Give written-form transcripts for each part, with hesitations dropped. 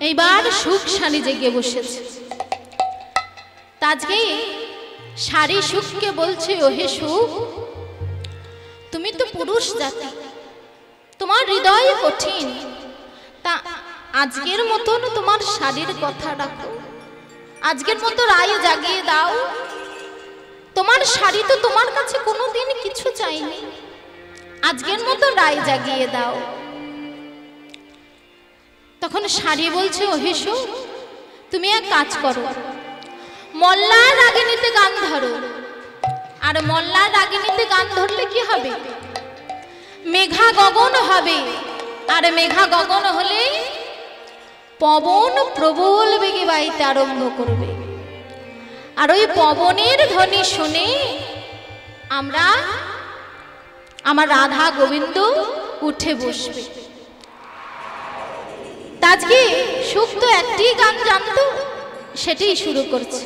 এইবার সুখ শাড়ি জেগে বসেছে। আজকে শাড়ি সুখকে বলছে, ওহে সুখ, তুমি তো পুরুষ জাতি, তোমার হৃদয় কঠিন, তা আজকের মতন তোমার শাড়ির কথা রাখো, আজকের মতো রায় জাগিয়ে দাও। তোমার শাড়ি তো তোমার কাছে কোনোদিন কিছু চাইনি, আজকের মতো রায় জাগিয়ে দাও। তখন শাড়ি বলছে, ওহে সুখ, তুমি এক কাজ করো, মল্লার রাগিনীতে গান ধরো। আর মল্লার রাগিনীতে গান ধরলে কি হবে? মেঘা গগন হবে, আর মেঘা গগন হলে পবন প্রবল বেগে বাইতে আরম্ভ করবে। আর ওই পবনের ধ্বনি শুনে আমার রাধা গোবিন্দ উঠে বসবে। আজকে সুখ তো একটি গান জানতো, সেটাই শুরু করছে।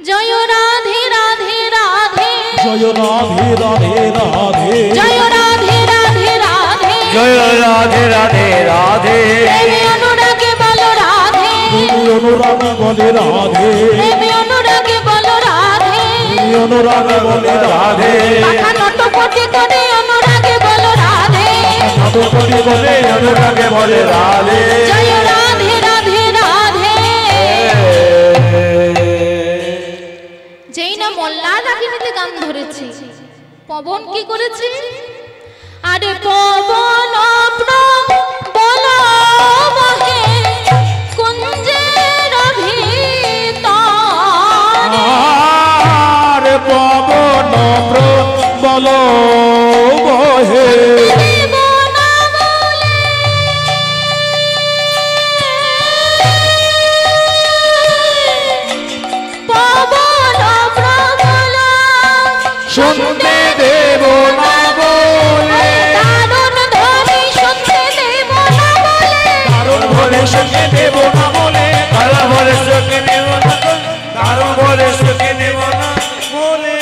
জয় রাধে রাধে রাধে, জয় রাধে রাধে রাধে, জয় রাধে রাধে রাধে, জয় রাধে রাধে রাধে, প্রেমে অনুরাগে বলো রাধে, অনুরাগে বলে রাধে, প্রেমে অনুরাগে বলো রাধে, অনুরাগে বলে রাধে, পাখা নটপটি করে অনুরাগে বলো রাধে, নটপটি বলে অনুরাগে বলে রাধে, জয় রাধে রাধে রাধে। যেই না মল্লার রাগিনীতে গান ধরেছে, পবন কি করেছে? আরে পবন প্রবল বহে কুঞ্জের ভিতর, আর পবন প্রবল বহে শুনতে দেব না বলে, দারুণ ধ্বনি শুনতে দেব না বলে, দারুণ ভরে শুনতে দেব না বলে, কালা ভরে সুখে নেব না, দারুণ ভরে সুখে নেব না বলে,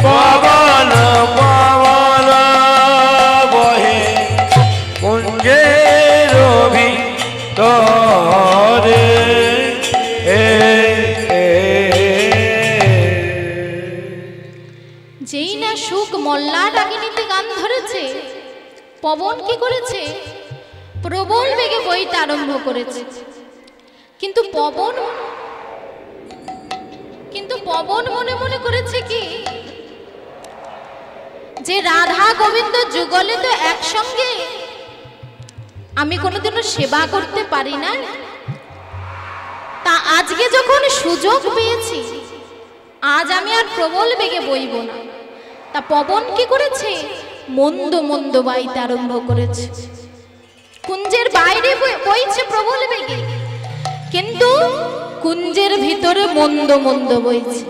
পবন পবন বহে কুঞ্জের ভিতরে। যেই না সুখ মল্লার রাগিনীতে গান ধরেছে, পবন কি করেছে? প্রবল বেগে বইতে আরম্ভ করেছে। কিন্তু পবন মনে মনে করেছে কি, যে রাধা গোবিন্দ যুগলে তো একসঙ্গে আমি কোনোদিনও সেবা করতে পারি না, তা আজকে যখন সুযোগ পেয়েছি, আজ আমি আর প্রবল বেগে বইব না। তা পবন কি করেছে? মন্দ মন্দ বাইতে আরম্ভ করেছে। কুঞ্জের বাইরে বইছে প্রবল বেগে, কিন্তু কুঞ্জের ভিতরে মন্দ মন্দ বইছে।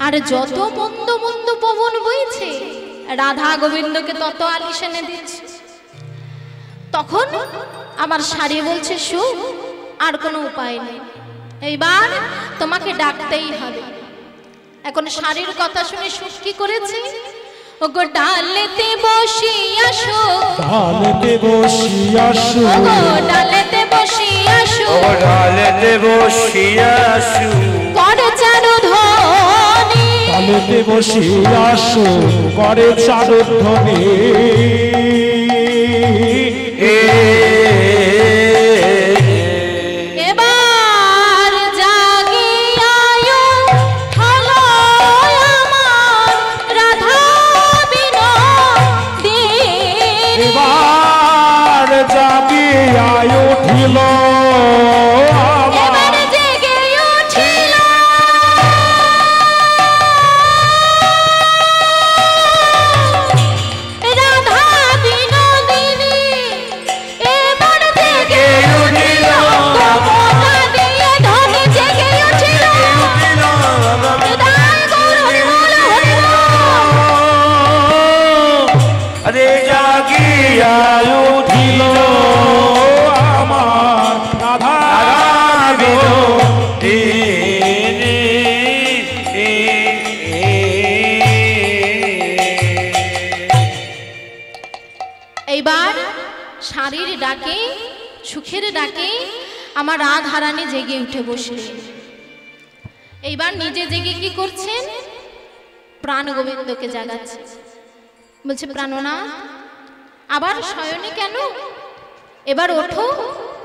আর যত মন্দ মন্দ পবন বইছে, রাধা গোবিন্দকে তত আলিশানে দিচ্ছে। তখন আমার শাড়ি বলছে, সুখ, আর কোনো উপায় নেই, এইবার তোমাকে ডাকতেই হবে। এখন শাড়ির কথা শুনে সুখ কি করেছে? ওগো ডালেতে বসিয়া সুখ, ডালেতে বসিয়া সুখ, ওগো ডালেতে বসিয়া সুখ, ও ডালেতে বসিয়া সুখ, করে চারুধ্বনি, ডালেতে বসিয়া সুখ করে চারুধ্বনি। এবার জাগিয়া হলো আমার রাধা বিনোদিনী, এবার জাগিয়া উঠিল এবার জেগে উঠিল রাধা বিনোদিনী, এবার জেগে উঠিল গোপনা দিয়ে ধ্বনি জেগে উঠিল। হৃদয় গৌরবমূল হরিল। আরে জাগিয়া উঠিল আমার রাধা বিনোদিনী। এইবার শাড়ির ডাকে, সুখের ডাকে আমার রাধারানী জেগে উঠে বসলেন। এইবার নিজে জেগে কি করছেন? প্রাণ গোবিন্দকে জাগাচ্ছে। বলছে, প্রাণনাথ আবার শয়নে কেন? এবার ওঠো,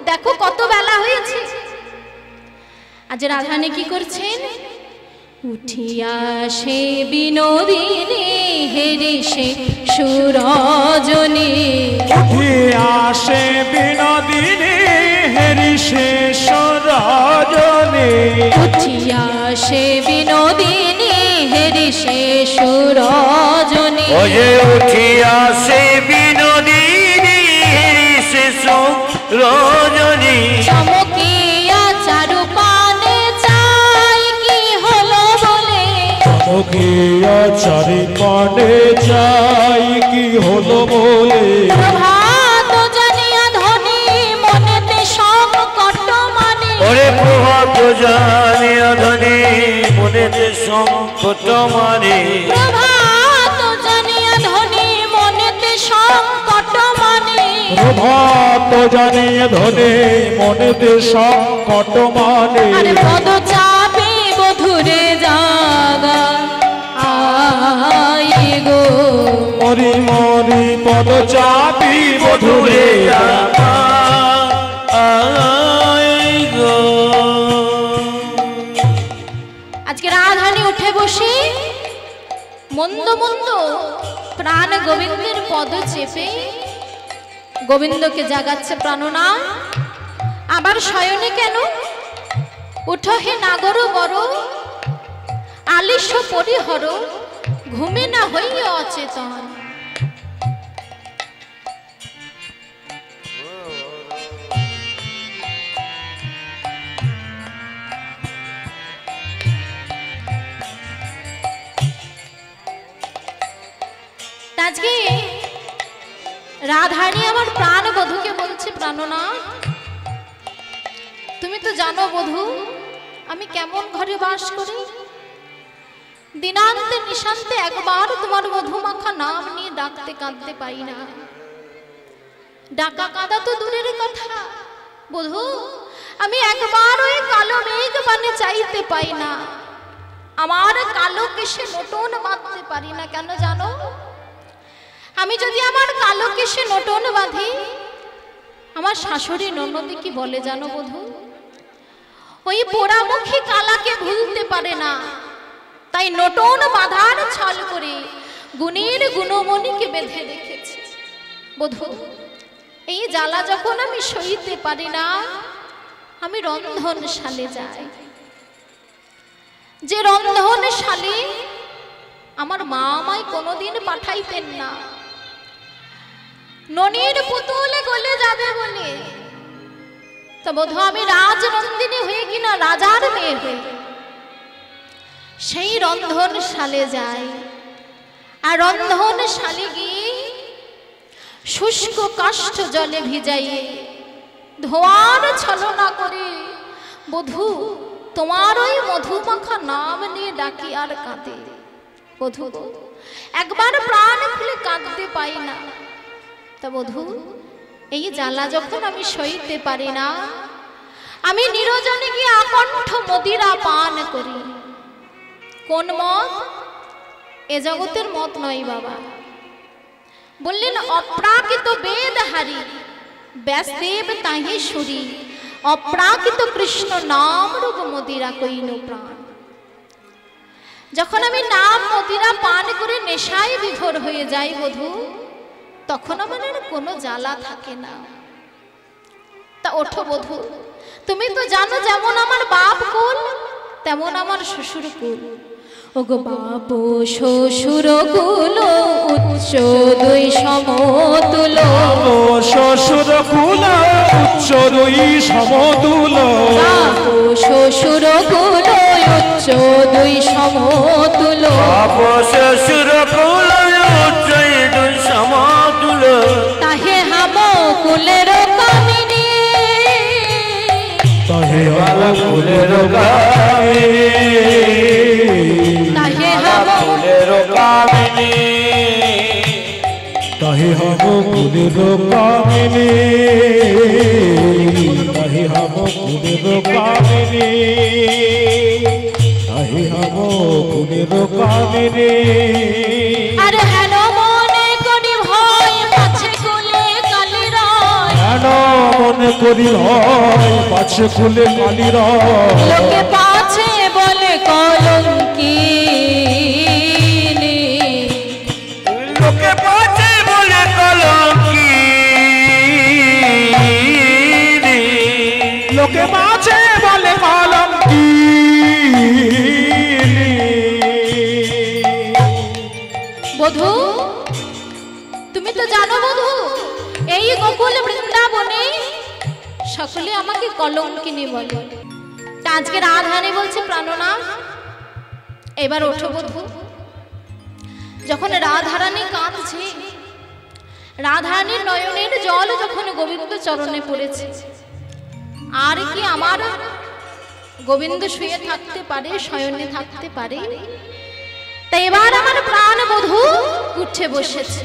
দেখো কত বেলা হয়েছে। আজ রাধারানী কি করছেন? উঠিয়া সে বিনোদিনী হেরি সে সুরজনী, উঠিয়া সে বিনোদিনী হেরি সে সুরজনী, উঠিয়া সে বিনোদিনী হেরি সে সুরজনী, ওরে উঠিয়া সে বিনোদিনী হেরি সে সুরজনী, চমকিয়া চারু পানে চাই কি হলো বলে, চমকিয়া চারিপানে যাই কি হলো বলে, প্রভাত জানিয়া ধনী মনেতে সংকট মানে, ওরে প্রভাত জানিয়া ধনী মনেতে সংকট মানে, প্রভাত জানিয়া ধনী মনেতে সংকট মানে, প্রভাত জানিয়ে ধনে মনেতে সংকট মানে, আরে পদ চাপে বধুরে জাগা আই গো, মরি মরি পদ চাপি মধুরে মধুরে আই গো। আজকে রাধারানী উঠে বসে মন্দ মন্দ প্রাণ গোবিন্দের পদ চেপে গোবিন্দকে জাগাচ্ছে। প্রাণনা আবার শয়নে কেন? উঠো হে নাগর বড়, আলিশ পরিহর, ঘুমে না হইয়া অচেতন। আজকে রাধারানী আমার প্রাণ বধূকে বলছে, প্রাণনা তুমি তো জানো বধূ আমি কেমন ঘরে বাস করি। দিনান্তে নিশান্তে একবার তোমার মধুমাখা নাম নিয়ে ডাকতে কাঁদতে পাই না। ডাকা কাঁদা তো দূরের কথা বধূ, আমি একবার ওই কালো মেঘ পানে চাইতে পাই না। আমার কালো কেশে নটন বাঁধতে পারি না। কেন জানো? আমি যদি আমার কালো কেশে নটন বাঁধি, আমার শাশুড়ি ননদে কি বলে জানো বধূ? ওই পোড়ামুখী কালাকে ভুলতে পারে না, তাই নটন বাঁধার ছল করে গুণের গুণমণিকে বেঁধে রেখেছে। বধূ এই জ্বালা যখন আমি সইতে পারি না, আমি রন্ধনশালে যাই। যে রন্ধনশালে আমার মা আমায় কোনোদিন পাঠাইতেন না, ননির পুতুলে গলে যাবে বলে। তো বোধ আমি রাজনন্দিনী হয়ে কিনা রাজার মেয়ে হয়ে সেই রন্ধনশালে যাই। আর রন্ধনশালে গিয়ে শুষ্ক কাষ্ঠ জলে ভিজাইয়ে ধোয়ার ছলনা করে বধূ তোমার ওই মধুমাখা নাম নিয়ে ডাকি আর কাঁদে। বধূ একবার প্রাণ খুলে কাঁদতে পাই না। তা বধূ এই জ্বালা যখন আমি সইতে পারি না, আমি নিরজনে গিয়ে আকণ্ঠ মদিরা পান করি। কোন মত? এ জগতের মত নয় বাবা। বললেন অপ্রাকৃত বেদহারি ব্যাসদেব তাহি সুরি, অপ্রাকৃত কৃষ্ণ নাম রূপ মদিরা কইন প্রাণ। যখন আমি নাম মদিরা পান করে নেশায় বিভোর হয়ে যাই বধূ, তখন আমার আর কোনো জ্বালা থাকে না। তা ওঠো বধূ, তুমি তো জানো যেমন আমার বাপ কুল তেমন আমার শ্বশুর কুল। ওগো বাপ শ্বশুর কুল উচ্চ দুই সমতুল, শ্বশুর কুল উচ্চ দুই সমতুল, বাপ শ্বশুর কুল উচ্চ দুই সমতুল, বাপ শ্বশুর কুল উচ্চ দুই সমতুল, তাহে হাম কুলের কামিনী, তাহে হাম কুলের কামিনী, তাহে হাম কুলের কামিনী। তাহে হব কুলের কামিনী, তাহে হব কুলের কামিনী, তাহে হব কুলের কামিনী। আরে হেন মনে করি ভয় পাছে কুলে কালি রয়, হেন মনে করি ভয় পাছে কুলে কালি রয়। লোকে পাছে বলে কলঙ্কিনী, লোকে পাছে বলে কলঙ্কিনী, লোকে মাঝে বলে কলঙ্কিনী। বধূ তুমি তো জানো বধূ, এই গোকুল বৃন্দাবনে সকলে আমাকে কলঙ্কিনী বলে। তা আজকে রাধারানী বলছে প্রাণনাথ এবার ওঠো বধূ। যখন রাধারানী কাঁদছে, রাধারানীর নয়নের জল যখন গোবিন্দ চরণে পড়েছে, আর কি আমার গোবিন্দ শুয়ে থাকতে পারে, শয়নে থাকতে পারে? তাই এবার আমার প্রাণ বধূ উঠে বসেছে।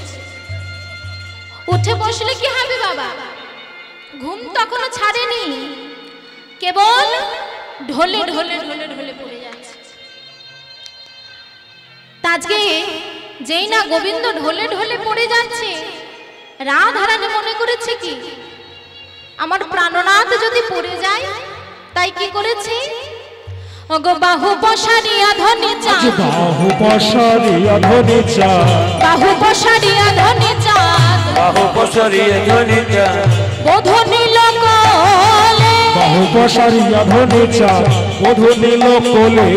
উঠে বসলে কি হবে বাবা? ঘুম তখনও ছাড়েনি, কেবল ঢলে ঢলে ঢলে ঢলে পড়ে যাচ্ছে। আজকে যেই না গোবিন্দ ঢলে ঢলে পড়ে যাচ্ছে, রাধারানী মনে করেছে কি আমার প্রাণনাথ যদি পড়ে যায়, তাই কি করেছে? ওগো বাহু পশারিয়া ধনে চাঁদ, বাহু পশারিয়া ধনে চাঁদ, বাহু পশারিয়া ধনে চাঁদ, বাহু পশারিয়া ধনে চাঁদ, বধূ নীল কোলে, বাহু পশারিয়া ধনে চাঁদ, বধূ নীল কোলে।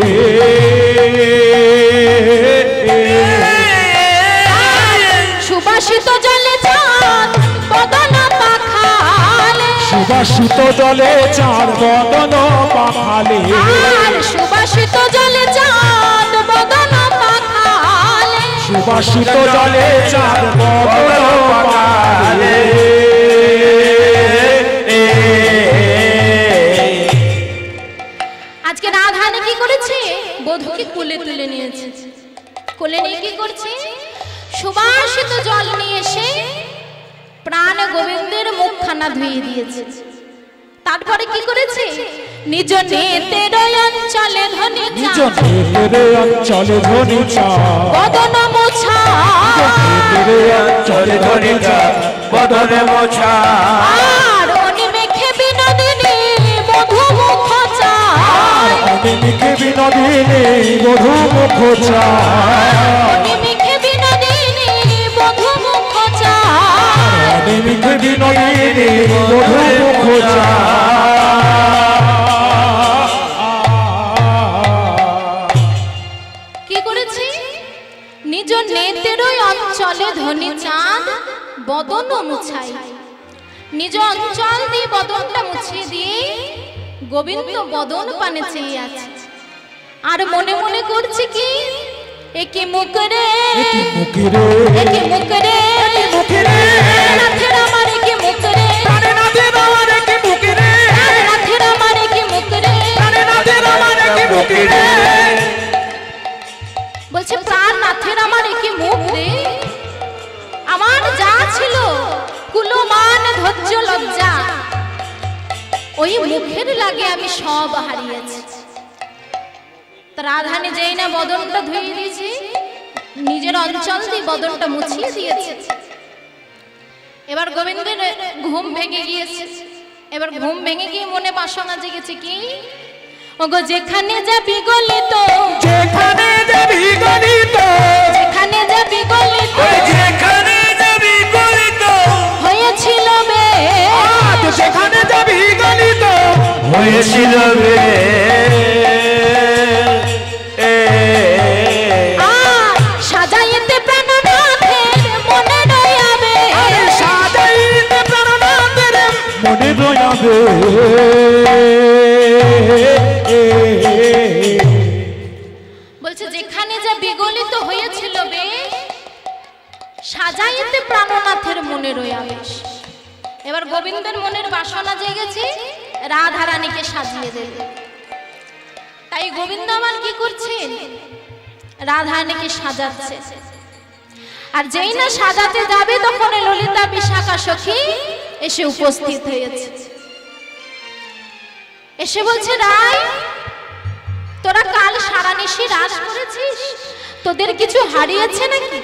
সুবাসিত জলে চাঁদ বদন পাখালে, সুবাসিত জলে চাঁদ বদন পাখালে, আর সুবাসিত জলে চাঁদ বদন পাখালে, সুবাসিত জলে চাঁদ বদন পাখালে। আজকে রাধারানী কি করেছে? বধূকে কোলে তুলে নিয়েছে। কোলে নিয়ে কি করছে? সুবাসিত জল নিয়ে এসে প্রাণ গোবিন্দের মুখখানা ধুয়ে দিয়েছে। তারপরে কি করেছে? নিজ নেতের অঞ্চলে ধনে নিজ চাঁদ নেতের অঞ্চলে ধনে চাঁদ, বদন মোছা, নেতের অঞ্চলে ধনে চাঁদ, বদনে মোছা, আর অনিমেখে বিনোদিনী বধূ মুখ চায়, অনিমিকে বিনোদিনী বধূ মুখ চাঁদ, অনিমেখে বিনোদিনী বধূ মুখ চায়, অনিমিকে বিনোদিনী বধূ মুখ চাঁদ। কি করেছে? নিজ নেতের অঞ্চলে ধনে চাঁদ বদন মুছাই, নিজ অঞ্চল দিয়ে বদনটা মুছিয়ে দিয়ে গোবিন্দ বদন পানে চেয়ে আছে। আর মনে মনে করছে কি একে মুখরে, একি মুখরে, একে মুখরে, মুখরে, নাথের আমার একে মুখরে, প্রাণে নাথের আমার একি মুখরে, নাথের আমার একে মুখরে, প্রাণে নাথের আমার একি মুখরে। বলছে প্রাণ নাথের আমার একে মুখ রে, আমার যা ছিল কুলমান ধৈর্য লজ্জা, ওই মুখের লাগে আমি সব হারিয়েছি। রাধারানী যেই না বদনটা ধুয়ে দিয়েছে, নিজের অঞ্চল দিয়ে বদনটা মুছিয়ে দিয়েছে। এবার গোবিন্দের ঘুম ভেঙে গিয়েছে। এবার ঘুম ভেঙে গিয়ে মনে বাসনা জেগেছে কি ওগো যেখানে যাবি গলিত, যেখানে যাবি গলিত, যেখানে যাবি গলিত, যেখানে যাবি গলিত হয়েছিল বে, যেখানে যাবি গলিত, হয়েছিল রে, সাজাইতে প্রাণনাথের মনে রয়াবে, সাজাইতে প্রাণনাথের মনে রয়াবে। বলছে যেখানে যা বিগলিত হয়েছিল বে, সাজাইতে প্রাণনাথের মনে রয়াবে। এবার গোবিন্দের মনের বাসনা জেগেছে রাধারানীকে সাজিয়ে দেবে। তাই গোবিন্দ আমার কি করছেন? রাধারানীকে সাজাচ্ছে। আর যেই না সাজাতে যাবে তখন ললিতা বিশাখা সখী এসে উপস্থিত হয়েছে। এসে বলছে, রাই তোরা কাল সারা নিশি রাজ করেছিস, তোদের কিছু হারিয়েছে নাকি?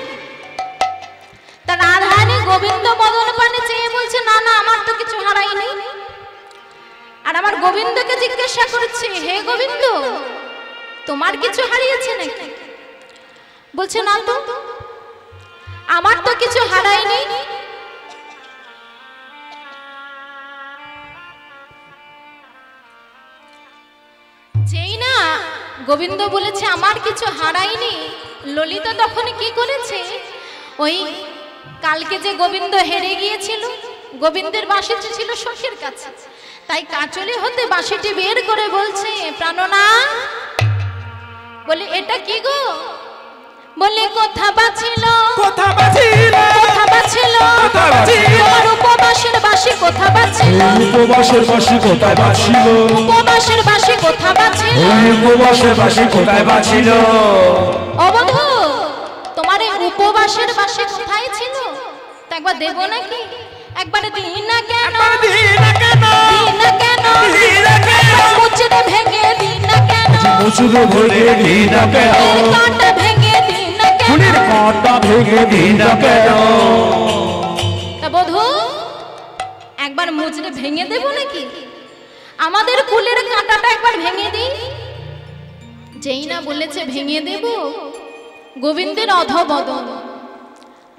তা রাধারানী গোবিন্দ মদন পানে চেয়ে বলছে, না না আমার তো কিছু হারাইনি। আর আমার গোবিন্দকে জিজ্ঞাসা করছে, হে গোবিন্দ তোমার কিছু হারিয়েছে নাকি? বলছে, না তো আমার তো কিছু হারায়নি। যেই না গোবিন্দ বলেছে আমার কিছু হারায়নি, ললিতা তখন কি করেছে, ওই কালকে যে গোবিন্দ হেরে গিয়েছিল, গোবিন্দের বাঁশিটি ছিল সখীর কাছে, তাই কাঁচলি হতে বাঁশিটি বের করে বলছে, প্রাণনা বলে এটা কি গো? বলে কথা বাছিল, কথা বাজিল, কথা বাছিল, তোমার উপবাসের বাঁশি কথা বাছিল, উপবাসের বাঁশি কোথায় বাজছিল, উপবাসের বাঁশি কথা বাছিল, উপবাসের বাঁশি কোথায় বাজছিল। অবধূ তোমার এই উপবাসের বাঁশি কোথায় ছিল? তা একবার দেব নাকি? একবার দিই না কেন, দিই না কেন, মুচড়ে ভেঙে দিই না কেন, মুচড়ে ভেঙে দিই না কেন, কাঁটা ভেঙে দিই না কেন, ফুলের কাঁটা ভেঙে দিই না কেন। তা বধূ একবার মুচড়ে ভেঙে দেব নাকি? আমাদের কুলের কাঁটাটা একবার ভেঙে দিই। যেই না বলেছে ভেঙে দেব, গোবিন্দের অধবদন,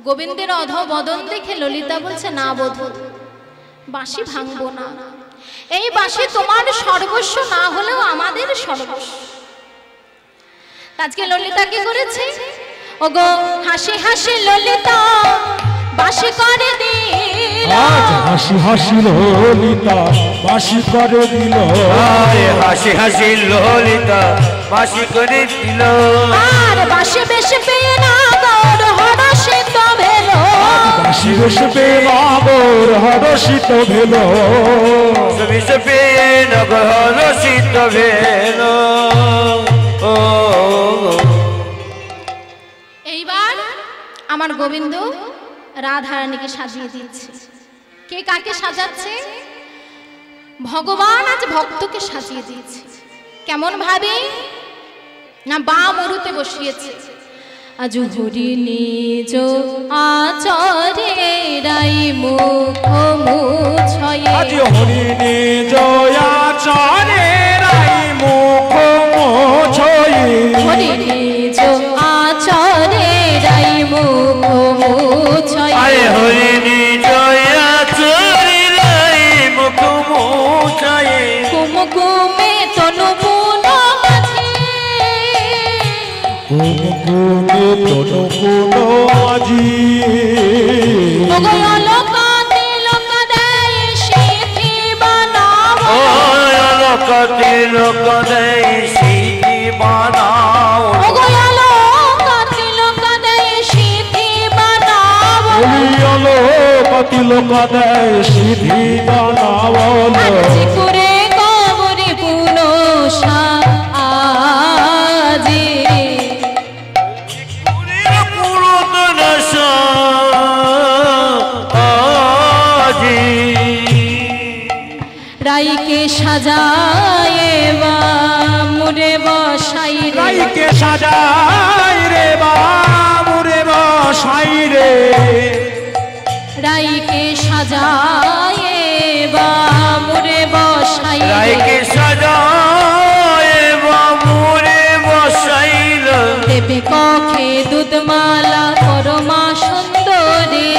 গোবিন্দের অধবদন দেখে ললিতা বলছে, না বধূ বাঁশি ভাঙবো না, এই বাঁশি তোমার সর্বস্ব না হলেও আমাদের সর্বস্ব। আজকে ললিতা কি করেছে, ওগো হাসি হাসি ললিতা বাঁশি করে দিল, হাসি হাসি ললিতা বাঁশি করে দিল, হাসি হাসি ললিতা বাঁশি করে দিল, আর বাঁশি বেশি পেয়ে না গৌর হরষিত ভেল, বাঁশি বেশি পেয়ে নগর হরষিত ভেল, বেশি পেয়ে নগর হরষিত ভেল। এইবার আমার গোবিন্দ রাধারানীকে সাজিয়ে দিচ্ছে। কে কাকে সাজাচ্ছে? ভগবান আজ ভক্তকে সাজিয়ে দিয়েছে। কেমন ভাবে না, বা মরুতে বসিয়েছে। আজ হরি নিজ আচরে রাই মুখ মুছয়ে, আজ হরি নিজ আচরে রাই মুখ মুছয়ে, হরি নিজ আচরে রাই মুখ মুছয়ে, আরে হরি নিজ আচরে রাই মুখ মুছয়ে, কুমকুমে তনু পুন মাঝে, কুমকুমে তনু পুন মাঝি, লোকা তিলক দেয় সিদ্ধি বানাও, লোক তিলক দেয় সিদ্ধি বানাও, লোকা তিলক দেয় সিদ্ধি বানাও, তিলক দেয় সিদ্ধি বানাবল, আজি করে কবরে পুন সাজি, পুরাতন সাজি, রাইকে সাজায়ে বা মুরে বসাই রে, রাইকে সাজাই রে বাবুরে বসাই রে, রাইকে সাজায়ে বা মুরে বসাই রে, রাইকে সাজায় বাবুরে বসাইল, দেবে কখে দুধমালা পরমা সুন্দরী,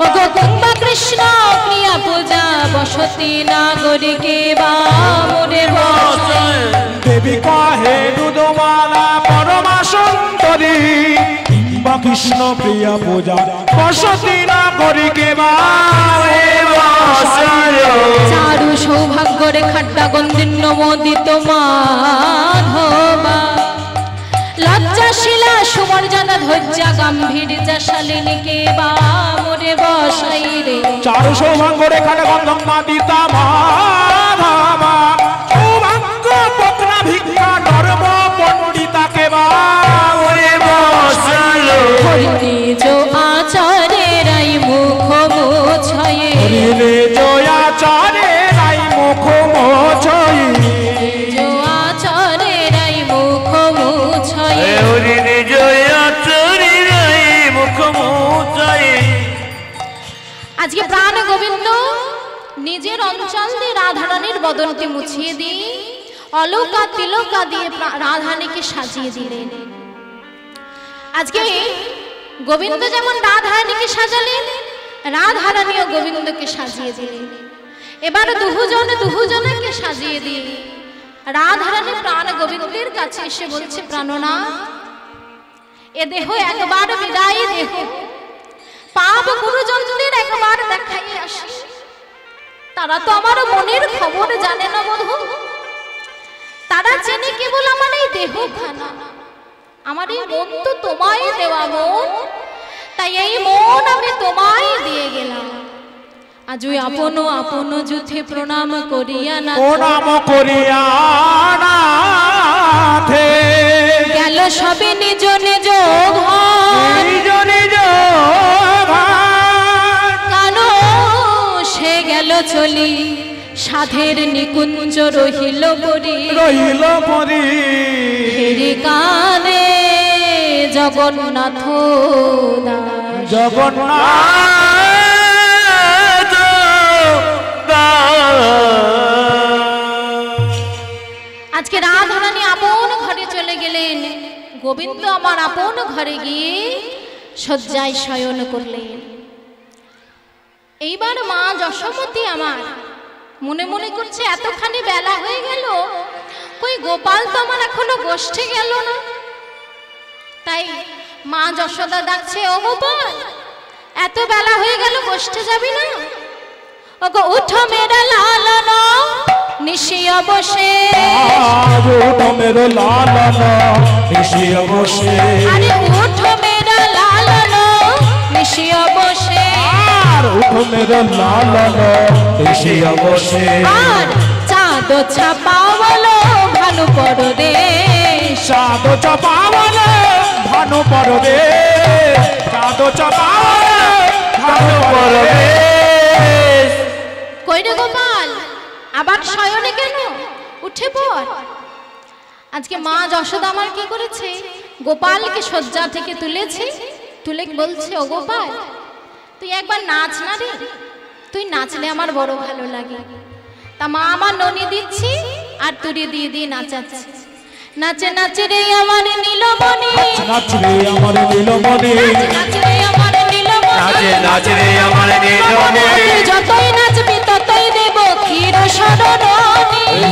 ও গঙ্গা কৃষ্ণ প্রিয়া পূজা বসতি নাগরিকে বা মুরে বসাই, দেবী কহে দুধমালা পরমা সুন্দরী, কিংবা কৃষ্ণ প্রিয়া পূজা বসতি না করি কে চারু সৌভাগ্য রেখাটা গন্ধিন্য মোদিত মাধবা, লজ্জাশীলা সুমর্যাদা ধৈর্যা গাম্ভীর শালিনীকে বা মোরে বসাই রে, চারু সৌভাগ্য রেখাটা গন্ধম মাদিতা মাধবা, সৌভাগ্য পত্না ভিক্ষা ধর্ম পণ্ডিতাকে বসাইল, নিজ আচারেরাই মুখ মোছয়ে নিজ আচারেরাই মুখ মোছয়ে নিজ আচারেরাই মুখ মোছয়ে নিজ আচারেরাই মুখ মোছয়ে। আজকে প্রাণ গোবিন্দ নিজের অঞ্চল দিয়ে রাধারানীর বদনকে মুছিয়ে দিয়ে অলকা তিলকা দিয়ে রাধারানীকে সাজিয়ে দিলেন। আজকে গোবিন্দ যেমন রাধারানীকে সাজালেন, রাধারানীও গোবিন্দকে সাজিয়ে দিলেন। এবার দুজনকে সাজিয়ে দিয়ে রাধারানী প্রাণ গোবিন্দের কাছে এসে বলছে, প্রাণনাথ, এ দেহ একবার বিদায় দেহ, পাপ গুরুজনদের একবার দেখাই আসি। তারা তো আমার মনের খবর জানে না বধূ, তারা চেনে কেবল আমার এই দেহ খানা। আমার এই মন তো তোমায় দেওয়া মন, তাই এই মন আমি তোমায় দিয়ে গেলাম। আজ ওই আপন আপন যুথে প্রণাম করিয়া না প্রণাম করিয়া নাথে গেল সবে নিজ নিজ ঘর, নিজ নিজ কেন সে গেল চলি সাধের নিকুঞ্জ রহিল পরি, রহিল পরি হেরে কানে জগন্নাথ দাস। জগন্নাথ আজকে রাধারানী আপন ঘরে চলে গেলেন, গোবিন্দ আমার আপন ঘরে গিয়ে শয্যায় শয়ন করলেন। এইবার মা যশোমতী আমার মনে মনে করছে, এতখানি বেলা হয়ে গেল, কই গোপাল তো আমার এখনো গোষ্ঠে গেল না। তাই মা যশোদা ডাকছে, ও গোপাল, এত বেলা হয়ে গেল, গোষ্ঠে যাবি না? ওগো উঠো মেরা লালনা নিশিয়া বসে, উঠো মেরো লালনা নিশিয়া বসে, আরে উঠো মেরা লালনা নিশিয়া বসে, আর উঠো মেরো লালনা নিশিয়া বসে, আর চাঁদ ছাপাওয়ালো ভানু পরদেশ, চাঁদ চাপাওয়ালো ভানু পরদেশ, চাঁদ চাপাওয়ালো ভানু পরদেশ। কই রে গোপাল, আবার শয়নে কেন? উঠে পড়। আজকে মা যশোদা আমার কি করেছে, গোপালকে শয্যা থেকে তুলেছে, তুলে বলছে, ও গোপাল, তুই একবার নাচ না রে, তুই নাচলে আমার বড় ভালো লাগে। তা মা আমার ননি দিচ্ছি আর তুড়ি দিয়ে দিয়ে নাচাচ্ছে। নাচে নাচে রে আমার নীলমণি, নাচ রে আমার নীলমণি, নাচে রে আমার নীলমণি, নাচে রে আমার নীলমণি, যতই নাচবি ততই দেব ক্ষীর শরণী,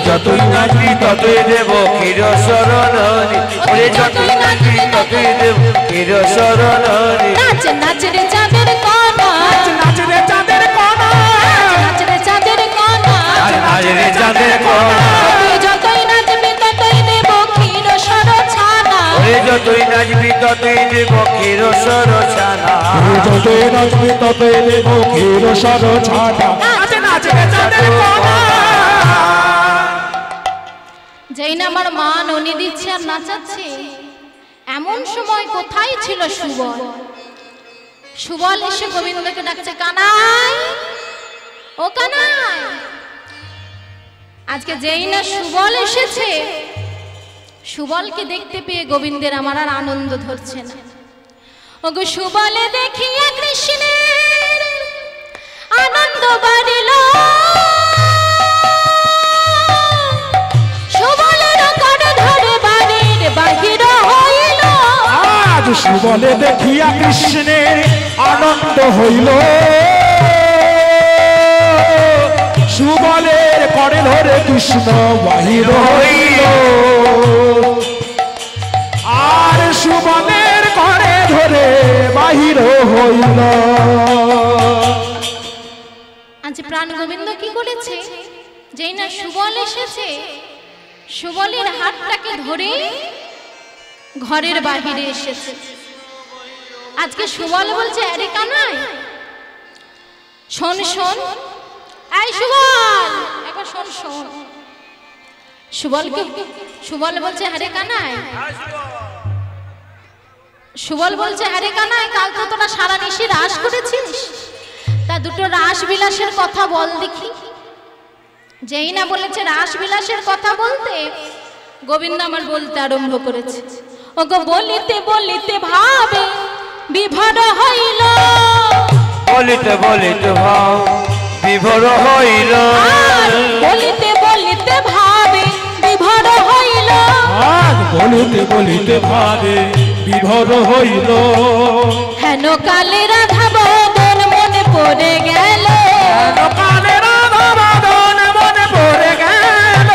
যতই নাচবি ততই দেব ক্ষীর শরণী, ওরে যতই নাচবি ততই দেব ক্ষীর শরণী। নাচ নাচ রে চাঁদের কণা, নাচ রে চাঁদের কণা, নাচ রে চাঁদের কণা, নাচ রে চাঁদের কণা, তুই যতই নাচবি ততই দেব ক্ষীর সর ছানা, ওরে যতই নাচবি ততই দেব ক্ষীর সর ছানা, যতই নাচবি ততই দেব ক্ষীর সর ছানা। নাচ নাচ রে চাঁদের কণা। যেই না আমার মা ননি দিচ্ছে আর নাচাচ্ছে, এমন সময় কোথায় ছিল সুবল? সুবল এসে গোবিন্দকে ডাকছে, কানাই, ও কানাই। আজকে যেই না সুবল এসেছে, সুবলকে দেখতে পেয়ে গোবিন্দের আমার আর আনন্দ ধরছে না। ওগো সুবলে দেখিয়া কৃষ্ণের আনন্দ বাড়িল, সুবলের কর ধরে বাড়ির বাহির হইল, আজ সুবলে দেখিয়া কৃষ্ণের আনন্দ হইল, সুবলের করে ধরে কৃষ্ণ বাহির হইল, আর সুবলের করে ধরে বাহির হইল। আজ প্রাণ গোবিন্দ কি করেছে, যেই না সুবল এসেছে, সুবলের হাতটাকে ধরে ঘরের বাহিরে এসেছে। আজকে সুবল বলছে, আরে কানাই শোন শোন, এই সুবল একবার শোন শোন। সুবল বলছে, আরে কানাই সুবল বলছে আরে কানাই কাল তো তোরা সারা নিশি রাস করেছিস, তা দুটো রাস বিলাসের কথা বল দেখি। যেই না বলেছে রাস বিলাসের কথা বলতে, গোবিন্দ আমার বলতে আরম্ভ করেছে, ওগো বলিতে বলিতে ভাবে বিভোর হইল, বলিতে বলিতে ভাব বিভোর হইল, বলিতে বলিতে ভাবে বিভোর হইল, বলিতে বলিতে ভাবে বিভোর হইল, হেন কালে রাধা বদন মনে পড়ে গেল, কালে রাধা বদন মনে পড়ে গেল,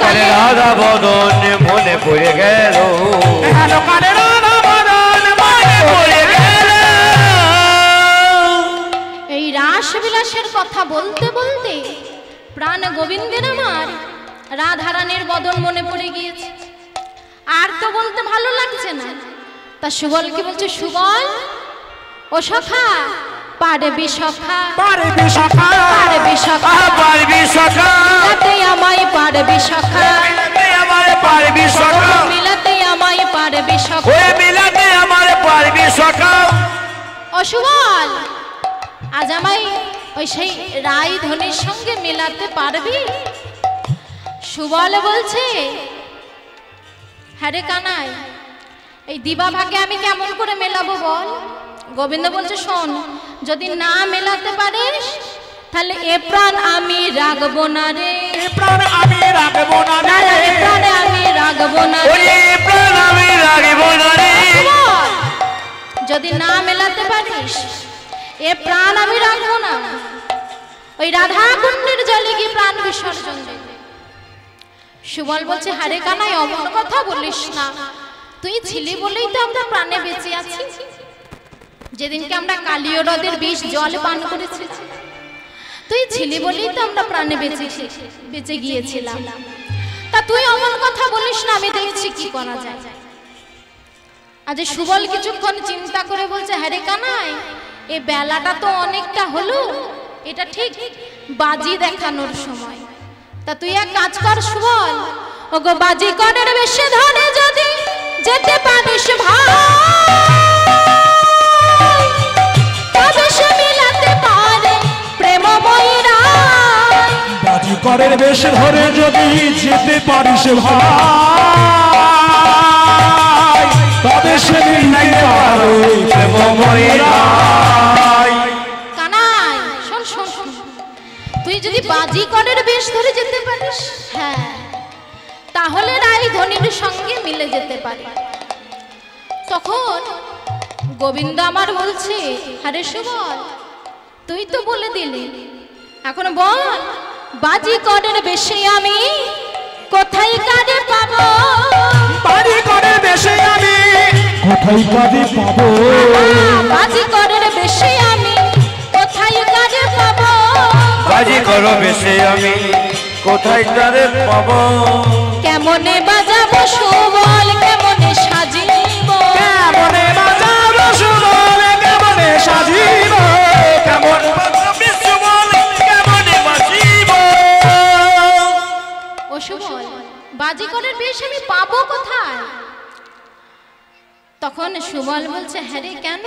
কালে রাধা বদন মনে পড়ে গেল, কালে রাধা বদন মনে পড়ে গেল। এই রাস বিলাসের কথা বলতে বলতে প্রাণ গোবিন্দের আমার রাধারানীর বদন মনে পড়ে গিয়েছে, আর তো বলতে ভালো লাগছে না। তা সুবল কি বলছে, সুবল ও সখা পারবি সখা, পারবি সখা, পারবি সখা, পারবি সখা, মিলাতে আমায় পারবি সখা, আমারে পারবি সখা, মিলাতে আমায় পারবি সখা, ওই মিলাতে আমারে পারবি সখা। ও সুবল আজ আমায় ওই সেই রাই ধনির সঙ্গে মেলাতে পারবি? সুবল বলছে হ্যাঁ রে কানাই, এই দিবা ভাগে আমি কেমন করে মেলাবো বল? গোবিন্দ বলছে শোন, যদি না মেলাতে পারিস তাহলে এ প্রাণ আমি রাখবো না রে, এ প্রাণ আমি রাখবো না না রে, এ প্রাণে আমি রাখবো না ওই রে, প্রাণ আমি রাখিব না রে, সুবল, যদি না মেলাতে পারিস এ প্রাণ আমি রাখবো না, ওই রাধা কুণ্ডের জলে গিয়ে প্রাণ বিসর্জন দেবে। সুবল বলছে হারে কানাই অমন কথা বলিস না, তুই ছিলি বলেই তো আমরা প্রাণে বেঁচে আছি, যেদিনকে আমরা কালীয় হ্রদের বিষ জল পান করেছি তুই ছিলি বলেই তো আমরা প্রাণে বেঁচে গিয়েছিলাম, তা তুই অমন কথা বলিস না, আমি দেখছি কি করা যায়। আজ সুবল কিছুক্ষণ চিন্তা করে বলছে হ্যাঁ রে কানাই, এই বেলাটা তো অনেকটা হলো, এটা ঠিক বাজি দেখানোর সময়, তা তুই এক কাজ কর সুবল, ওগো বাজি করের বেশে ধরে যদি যেতে পারিস ভাই, তবে সে মিলাতে পারে প্রেমময়ী রায়, বাজি করের বেশ ধরে যদি যেতে পারিস ভাই, তবে সে মিলাইতে পারে প্রেমময়ী রায়। কানাই শোন শোন শোন, তুই যদি বাজি করের বেশ ধরে যেতে পারিস, হ্যাঁ তাহলে রাই ধনির সঙ্গে মিলে যেতে পারে। তখন গোবিন্দ আমার বলছে আরে সুবল তুই তো বলে দিলি, এখন বল বাজি করের বেশে আমি কোথায় কাজে পাবো, বাজি করের বেশে আমি কোথায় কাজে পাবো, বাজি করের বেশে আমি কোথায় কাজে পাবো, বাজি করো বেশে আমি কোথায় তারে পাবো, কেমনে বাজাবো সুবল কেমনে সাজিব, কেমনে বাজাবো সুবল কেমনে সাজিব, কেমন বাজাবে সুবল কেমনে বাজিব, ও সুবল বাজি করের বেশ আমি পাবো কোথায়? তখন সুবল বলছে হ্যাঁ রে কেন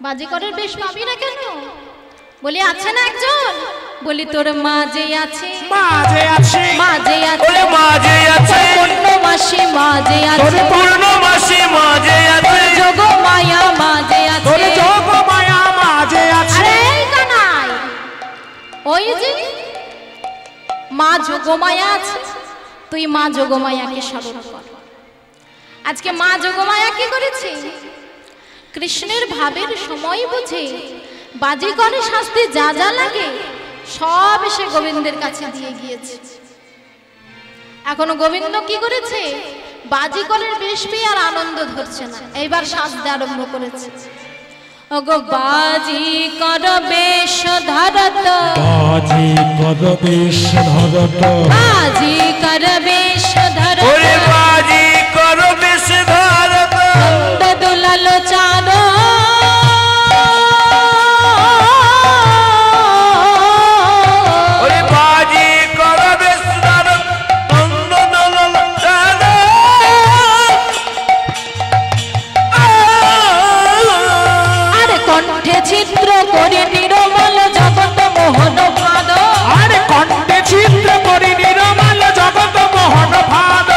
বাজি করের বেশ পাবি না কেন? বলি আছে না একজন, বলি তোর মা যে আছে, মাঝে আছে, মা যে আছে, ওরে মাঝে আছে, পূর্ণমাসী মা যে আছে, পূর্ণমাসী মাঝে আছে, যোগ মায়া মা যে আছে, তোর যোগ মায়া মাঝে আছে। আরে এই কানাই, ওই যে মা যোগমায়া আছে, তুই মা যোগমায়াকে স্মরণ কর। আজকে মা যোগমায়া কি করেছে? কৃষ্ণের ভাবের সময় বুঝে বাজি করে শাস্তি যা যা লাগে সব এসে গোবিন্দের কাছে দিয়ে গিয়েছে। এখন গোবিন্দ কি করেছে? বাজি করের বেশ পেয়ে আর আনন্দ ধরছে না, এইবার শাস্তি আরম্ভ করেছে। ওগো বাজি কর বেশ ধরত, বাজি কর বেশ ধরত, বাজি কর বেশ ধরত, ওরে বাজি করো বেশ ধরত, নন্দ দুলাল চাঁদ, ওরে বাজি করো বেশ ধরত, নন্দ দুলাল চাঁদ, চিত্র করে নিরমল জগত মোহন ভাদ। আরে কণ্ঠে চিত্র করি নিরমল জগত মোহন ভাদ,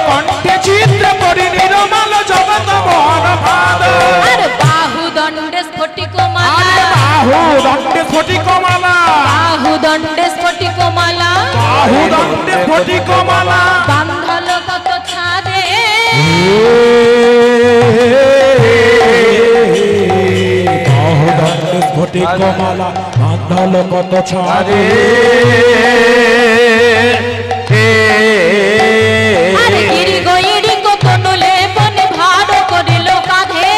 কণ্ঠে চিত্র করি নিরমল জগত মোহন ভাদ। আর বাহু দণ্ডে স্ফটিক মালা, বাহু দণ্ডে স্ফটিক মালা, বাহু দণ্ডে স্ফটিক মালা, বাহু দণ্ডে স্ফটিক মালা। বান্ধল কত ছাদে, বাহু দণ্ডে স্ফটিক মালা, বান্ধল কত ছাদে। আর গিরি গৈরি কত নলে বনে ভার করিল কাঁধে,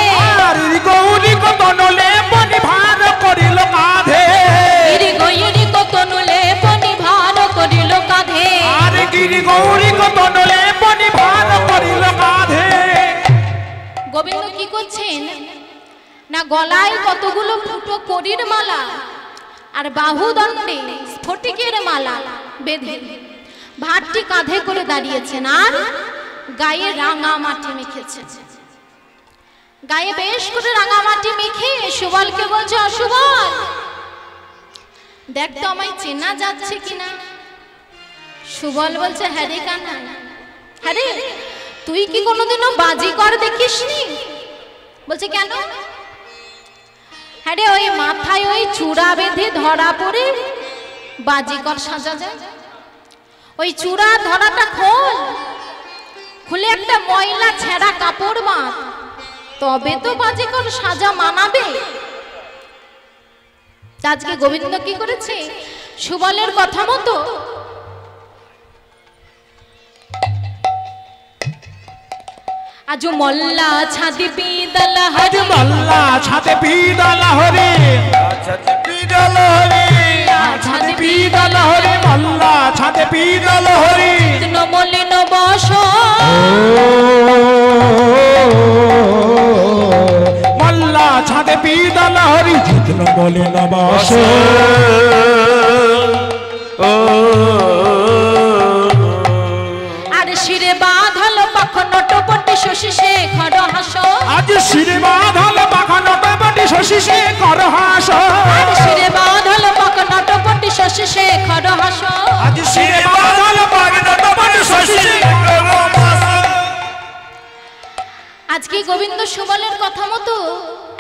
আর গৌরী কত নলে বনি ভার করিল কাঁধে, গিরি গৈরি কত নলে বনে ভার করিল কাঁধে। আর গিরি গৌরী কত নলে বনি ভার করিল কাঁধে। গোবিন্দ কি করছেন না, গলায় কতগুলো ফুটো করির মালা আর বাহু দণ্ডে স্ফটিকের মালা বেঁধে ভাতটি কাঁধে করে দাঁড়িয়েছেন, আর গায়ে রাঙা মাটি মেখেছেন। গায়ে বেশ করে রাঙা মাটি মেখে সুবলকে বলছে, অসুবল দেখ তো আমায় চেনা যাচ্ছে কিনা। সুবল বলছে, হ্যাঁ রে কানা, হ্যাঁ রে, তুই কি কোনোদিনও বাজিকর দেখিসনি? বলছে কেন? হ্যাঁ রে, ওই মাথায় ওই চূড়া বেঁধে ধরা পড়ে বাজিকর সাজা যায়। ওই চূড়া ধরাটা খোল, খুলে একটা ময়লা ছেঁড়া কাপড় বাঁধ, তবে তো বাজিকর সাজা মানাবে। আজকে গোবিন্দ কি করেছে, সুবলের কথা মতো আজ মল্লা ছাদি পিদল আজ হরি, মল্লা ছাদে পিদল হরি, ছাদে পিদল হরি, ছাদে পিদল হরি, মল্লা ছাদে পিদল হরি। মলিন বস, মল্লা ছাদে পিদল হরি, জিতল বলে না বস। আর শিরে বাঁধল পাখ নটপটি শশী শেখর হাস, আজ শিরে বাঁধল পাখা নটপটি শশী শেখর হাস, আর শিরে বাঁধল পাখ নটপটি শশী শেখর হাস। আজ শিরে বাঁধল পাখা নটপটি শশী শেখর হাস। আজকে গোবিন্দ সুবলের কথা মতো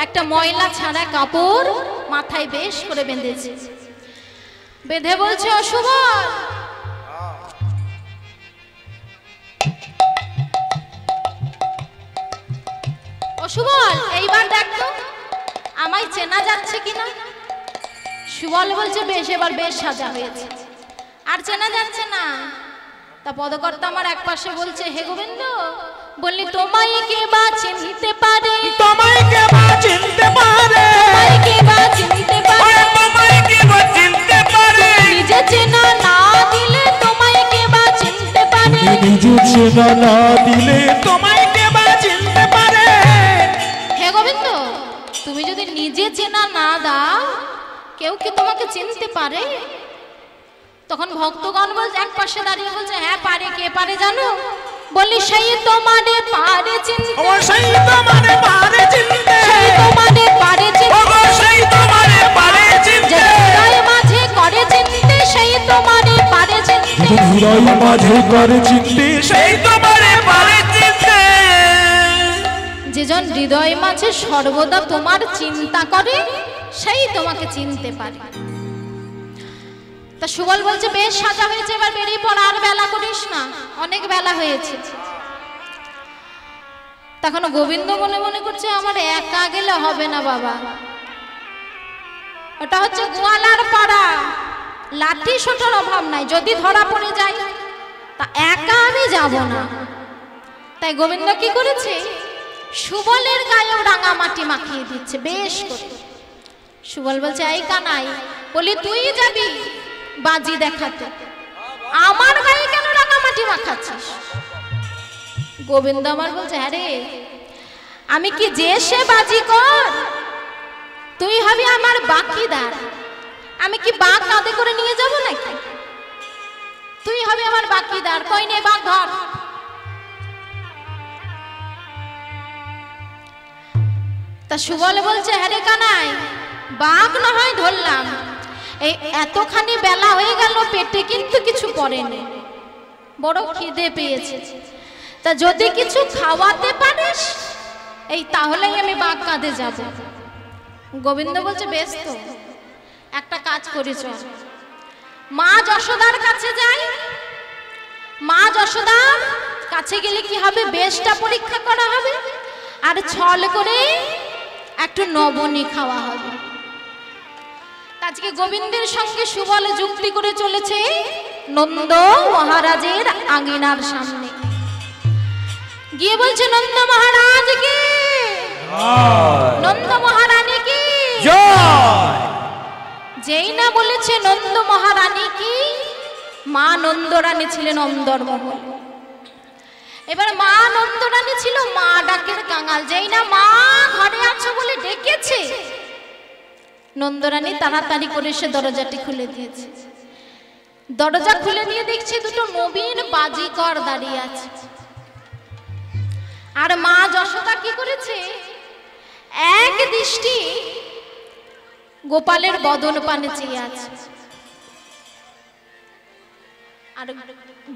একটা ময়লা ছাড়া কাপড় মাথায় বেশ করে বেঁধেছে, বেঁধে বলছে, অসুবল অসুবল এইবার দেখতো আমায় চেনা যাচ্ছে কিনা। সুবল বলছে, বেশ এবার বেশ সাজা হয়েছে, আর চেনা যাচ্ছে না। তা পদকর্তা আমার এক পাশে বলছে, হে গোবিন্দ, বললি তোমায় কে বা চিনতে পারে, তোমায় কে বা চিনতে পারে, তোমায় কে বা চিনতে পারে, তোমায় কে বা চিনতে পারে, নিজে চেনা না দিলে তোমায় কে বা চিনতে পারে, নিজে চেনা না দিলে তোমায় কে বা চিনতে পারে। হে গোবিন্দ, তুমি যদি নিজে চেনা না দাও কেউ কি তোমাকে চিনতে পারে? তখন ভক্তগণ বলছে, এক পাশে দাঁড়িয়ে বলছে, হ্যাঁ পারে, কে পারে জানো? বলি সেই তোমারে পারে চিনতে, ও সেই তোমারে পারে চিনতে, সেই তোমারে পারে চিনতে, ও সেই তোমারে পারে চিনতে, যে হৃদয় মাঝে করে চিনতে সেই তোমারে পারে চিনতে, হৃদয় মাঝে করে চিনতে সেই তোমারে পারে চিনতে। যেজন হৃদয় মাঝে সর্বদা তোমার চিন্তা করে সেই তোমাকে চিনতে পারে। তা সুবল বলছে, বেশ সাজা হয়েছে, এবার বেরিয়ে পড়, আর বেলা করিস না, অনেক বেলা হয়েছে। তখন গোবিন্দ মনে মনে করছে, আমার একা গেলে হবে না বাবা, ওটা হচ্ছে গোয়ালার পাড়া, লাঠি সোটার অভাব নাই, যদি ধরা পড়ে যায় তা একা আমি যাব না। তাই গোবিন্দ কি করেছে, সুবলের গায়েও রাঙা মাটি মাখিয়ে দিচ্ছে বেশ করে। সুবল বলছে, এই কানাই, বলি তুই যাবি বাজি দেখাতে, আমার গায়ে কেন রাঙা মাটি মাখাচ্ছিস? গোবিন্দ আমার বলছে, হ্যাঁ রে, আমি কি যে সে বাজি কর, তুই হবি আমার বাকিদার, আমি কি বাঘ কাঁধে করে নিয়ে যাব নাকি? তুই হবি আমার বাকিদার, কই নে বাঘ ধর। তা সুবল বলছে, হ্যাঁ রে কানাই, বাঘ না হয় ধরলাম, এই এতখানি বেলা হয়ে গেল পেটে কিন্তু কিছু পড়েনি, বড় খিদে পেয়েছে, তা যদি কিছু খাওয়াতে পারিস এই তাহলেই আমি বাঘ কাঁধে যাব। গোবিন্দ বলছে বেশ, তো একটা কাজ করি চল, মা যশোদার কাছে যাই। মা যশোদার কাছে গেলে কি হবে, বেশটা পরীক্ষা করা হবে আর ছল করে একটু নবনী খাওয়া হবে। আজকে গোবিন্দের সঙ্গে সুবল যুক্তি করে চলেছে নন্দ মহারাজের আঙিনার সামনে গিয়ে বলছে, নন্দ মহারাজ কি, নন্দ মহারানী কি জয়। যেই না বলেছে নন্দ মহারানী কি, মা নন্দরানী ছিলেন অন্দরমহল। এবার মা নন্দরানী ছিল মা ডাকের কাঙাল। যেই না মা ঘরে আছো বলে ডেকেছে, নন্দরানী তাড়াতাড়ি করে সে দরজাটি খুলে দিয়েছে। দরজা খুলে দিয়ে দেখছে দুটো নবীন বাজিকর দাঁড়িয়ে আছে। আর মা যশোদা কি করেছে, এক দৃষ্টি গোপালের বদন পানে চেয়ে আছে। আর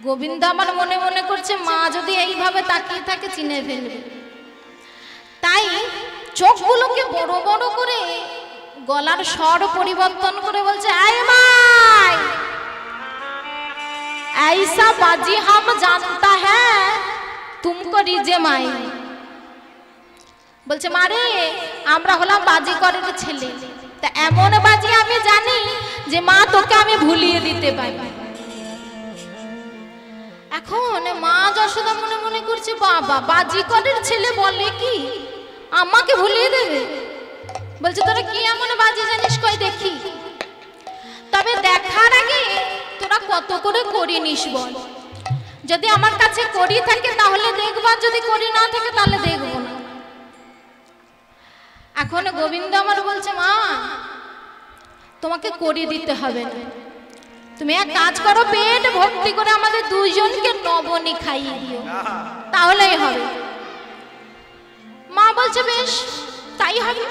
গোবিন্দ আমার মনে মনে করছে মা যদি এইভাবে তাকিয়ে থাকে চিনে ফেলবে, তাই চোখগুলোকে বড় বড় করে গলার স্বর পরিবর্তন করে বলছে, আয় মাই, ऐसा बाजी हम जानता है तुमको रिजे माई। বলছে মারে আমরা হলাম বাজিকরের ছেলে, তা এমন বাজি আমি জানি যে মা তোকে আমি ভুলিয়ে দিতে পারি। এখন মা যশোদা মনে মনে করছে, বাবা বাজিকরের ছেলে বলে কি আমাকে ভুলিয়ে দেবে। বলছে তোরা কি এমন বাজি জানিস, কই দেখি। তবে দেখার আগে তোরা কত করে করি নিস বল, যদি আমার কাছে করি থাকে তাহলে দেখবা, যদি করি না থাকে তাহলে দেখবো না। এখন গোবিন্দ আমার বলছে, মা তোমাকে করি দিতে হবে না, তুমি এক কাজ করো, পেট ভর্তি করে আমাদের দুইজনকে নবনী খাইয়ে দিও, তাহলেই হবে। মা বলছে বেশ তাই হবে।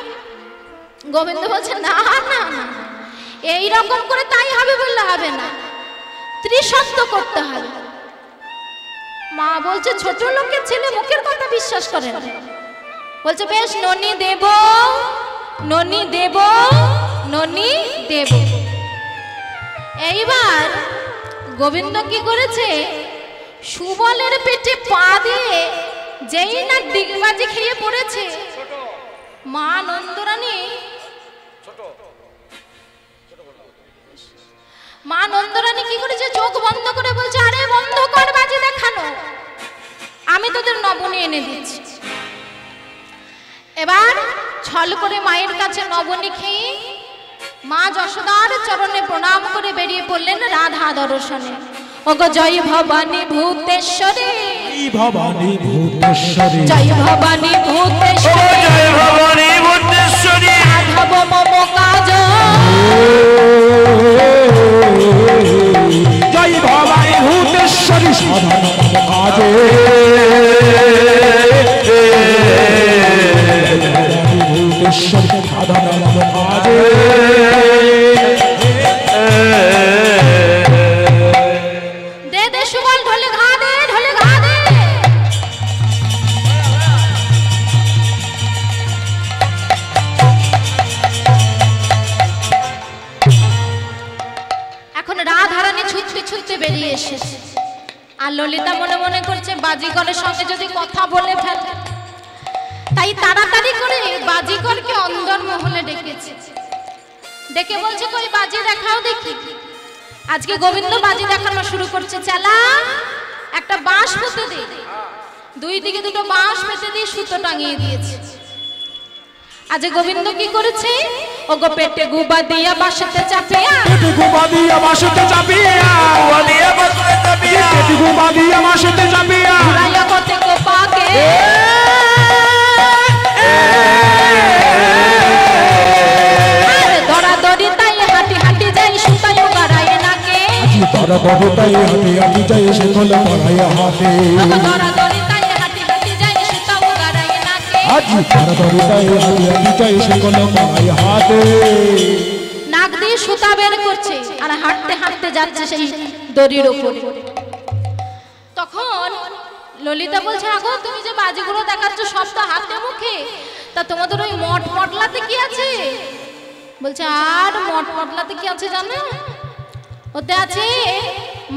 গোবিন্দ বলছে না না না, এইরকম করে তাই হবে বললে হবে না, ত্রিশত্ব করতে হবে। মা বলছে ছোট লোকের ছেলে মুখের কথা বিশ্বাস করে না। বলছে বেশ, ননি দেব, ননি দেব, ননি দেব। এইবার গোবিন্দ কি করেছে, সুবলের পেটে পা দিয়ে যেই না ডিগবাজি খেয়ে পড়েছে, মা নন্দরানী মা নন্দরানী কি করেছে, চোখ বন্ধ করে বলছে, আরে বন্ধ কর বাজি দেখানো, আমি তোদের নবনী এনে দিচ্ছি। এবার ছল করে মায়ের কাছে নবনী খেয়ে মা যশোদার চরণে প্রণাম করে বেরিয়ে পড়লেন রাধা দর্শনে। ওগো জয় ভবানী ভূতেশ্বরী, ভবানী ভূতেশ্বরী, জয় ভবানী ভূতেশ্বরী, জয় ভবানী ভূতেশ্বরী, রাধব মম কাজ, জয় ভবানী ভূতেশ্বরী, সাধন মম কাজে, ভূতেশ্বরী সাধন মম কাজে। দে দে সুবল, ঢোলে ঘা দে, ঢোলে ঘা দে। এখন রাধারানী ছুটতে ছুটতে বেরিয়ে এসেছে, আর ললিতা মনে মনে করছে বাজিকরের সঙ্গে যদি কথা বলে ফেলে, তাই তাড়াতাড়ি করে বাজিকরকে অন্দর মহলে ডেকেছে। ডেকে বলছে কই বাজি দেখাও দেখি। আজকে গোবিন্দ বাজি দেখানো শুরু করছে। চালা একটা বাঁশ পেতে দে, দুই দিকে দুটো বাঁশ পেতে দিয়ে সুতো টাঙিয়ে দিয়েছে। আজ গোবিন্দ কি করেছে, ওগো পেটে গুবা দিয়া বাঁশতে চাপিয়া, পেটে গুবা দিয়া বাঁশতে চাপিয়া, গুবা দিয়া বাঁশতে চাপিয়া, পেটে গুবা দিয়া বাঁশতে চাপিয়া, ঘুরাইয়া গতে গোপাকে, দড়া দড়ি তাই হাঁটি হাঁটি যাই সুতায় গাড়ায় নাকে, দড়া দড়ি তাই হাঁটি হাঁটি যাই শিকল পরাইয়া হাতে, দড়া দড়ি তাই হাঁটি হাঁটি যাই সুতায় গাড়ায় নাকে, আজ ধরতায় হাতে হাতে সকল কড়াই হাতে নাক দিয়ে সুতা বের করছে আর হাঁটতে হাঁটতে যাচ্ছে সেই দড়ির উপরে। তখন ললিতা বলছে, আগো তুমি যে বাজিগুলো দেখাচ্ছ সব তো হাতে মুখে, তা তোমাদের ওই মঠ মটলাতে কি আছে? বলছে, আর মঠ মটলাতে কি আছে জানো? ওতে আছে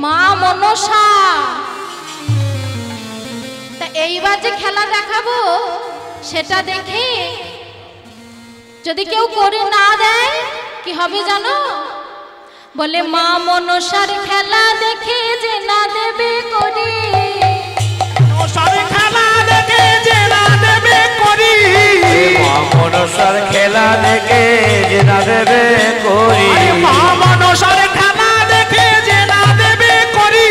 মা মনসা। তা এইবার যে খেলা দেখাবো সেটা দেখে যদি কেউ করে না দেয় কি হবে জানো? বলে মা মনসার খেলা দেখে যে না দেবে করি, মনসার খেলা দেখে যে না দেবে করি, মা মনসার খেলা দেখে যে না দেবে করি, মা মনসার খেলা দেখে যে না দেবে করি।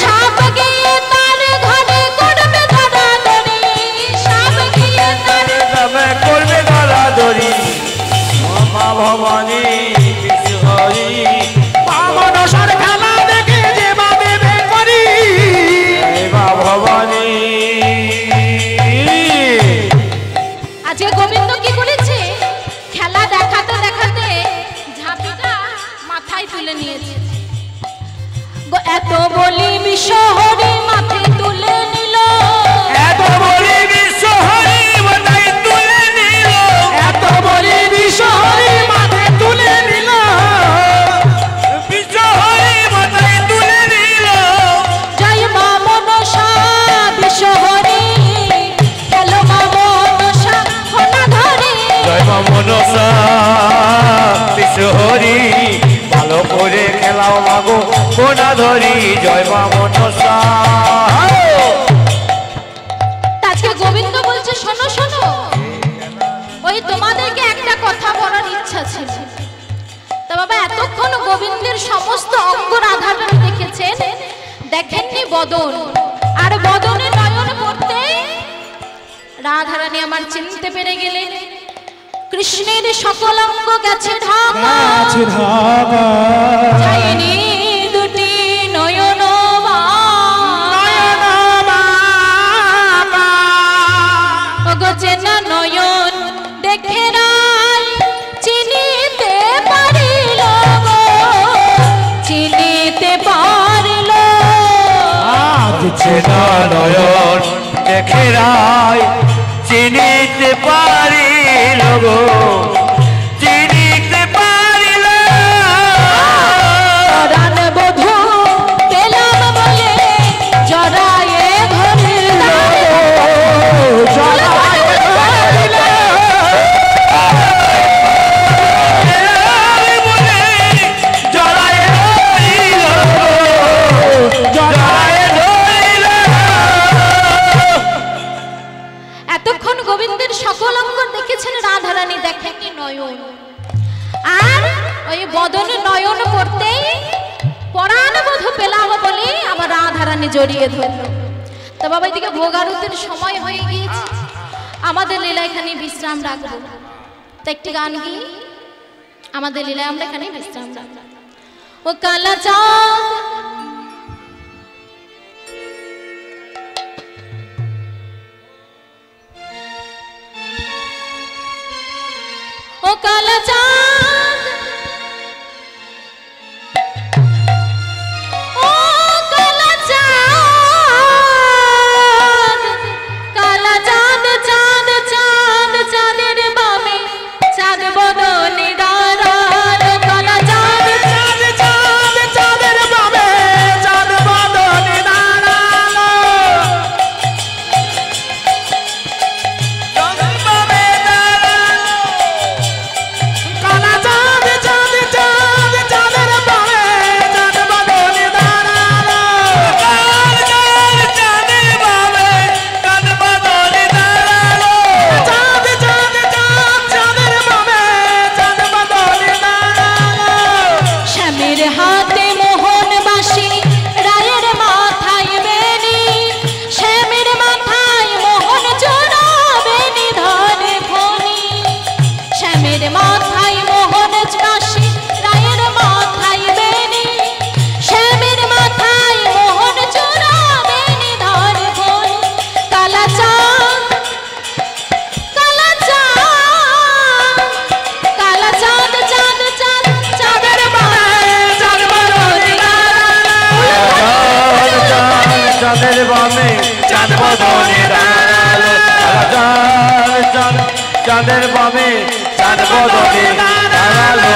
সাপ গিয়ে তার ঘরে করবে ধরাধরি, সাপ গিয়ে তার তবে করবে ধরাধরি, মা ভবানী বিশ্বহরি, মা মনসার খেলা দেখে যে মা দেবে করি, মা ভবানী। আজকে গোবিন্দ কি করেছে? খেলা দেখাতে দেখাতে ঝাঁপিটা মাথায় তুলে নিয়েছে। এত বলি বিশ্বহরি মাথায় তুলে নিল, এত বলি বিশ্বহরি মাথায় তুলে নিল, এত বলি বিশ্বহরি মাথে তুলে নিল, বিশ্বহরি মাথায় তুলে নিল। জয় মা মনসা বিশ্বহরি, খেলো মা মনসা হোনা ধরে, জয় মা মনসা বিশ্বহরি, ভালো করে খেলাও মাগো কোনা ধরি, জয় মা মনসা। আজকে গোবিন্দ বলছে, শোনো শোনো, ওই তোমাদেরকে একটা কথা বলার ইচ্ছা ছিল। তা বাবা, এতক্ষণ গোবিন্দের সমস্ত অঙ্গ রাধারানী দেখেছেন, দেখেননি বদন, আর বদনে নয়ন পড়তে রাধারানী আমার চিনতে পেরে গেলেন। কৃষ্ণের সকল অঙ্গ গেছে ঢাকা, আছে ঢাকা, যায়নি দুটি নয়ন ওগো চেনা নয়ন দেখে রাই চিনিতে পারিল গো, চিনিতে পারিল। আজ চেনা নয়ন দেখে রায় চিনিতে পারিল গো, চিনিতে পারিল। পরাণ বধূ পেলাম বলে জড়ায়ে ধরিল, জড়ায়ে ধরিল, বলে জড়ায়ে ধরিল, জড়ায়ে ধরিল। এতক্ষণ গোবিন্দের সকল অঙ্গ দেখেছেন, রাধারানী দেখেননি নয়ন, আর ওই বদনে নয়ন পড়তেই পরাণ বধূ পেলাম বলে আবার রাধারানী জড়িয়ে ধরল। তো বাবা, এদিকে ভোগ আরতির সময় হয়ে গিয়েছে, আমাদের লীলা এখানে বিশ্রাম রাখবো। তো একটি গান কি আমাদের লীলায় আমরা এখানে বিশ্রাম রাখবো। ও কালা চাঁদ ও কালা চাঁদ, ও কালা চাঁদ, কালা চাঁদ চাঁদ চাঁদ চাঁদের বামে চাঁদ বদনে দাঁড়ালো, কালা চাঁদ চাঁদ চাঁদ চাঁদের বামে চাঁদ বদনে দাঁড়ালো, জন্মবে দাঁড়ালো, চাঁদের বামে চাঁদ বদনে দাঁড়ালো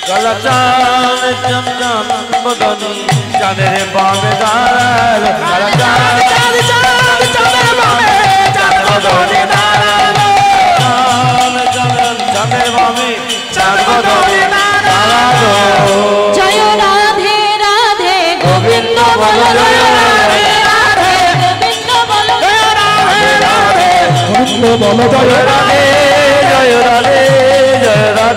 কালা চাঁদ চাঁদ চাঁদ বদনে চাঁদের বামে দাঁড়ালো কালা চাঁদ চাঁদ চাঁদ চাঁদের বামে চাঁদ বদনে দাঁড়ালো চাঁদ চাঁদ চাঁদের বামে চাঁদ বদনে দাঁড়ালো জয় রাধে রাধে গোবিন্দ বলো জয় রাধে রাধে গোবিন্দ বলো জয় রাধে রাধে গোবিন্দ বলো জয় রাধে জয় রাধে জয় রাধে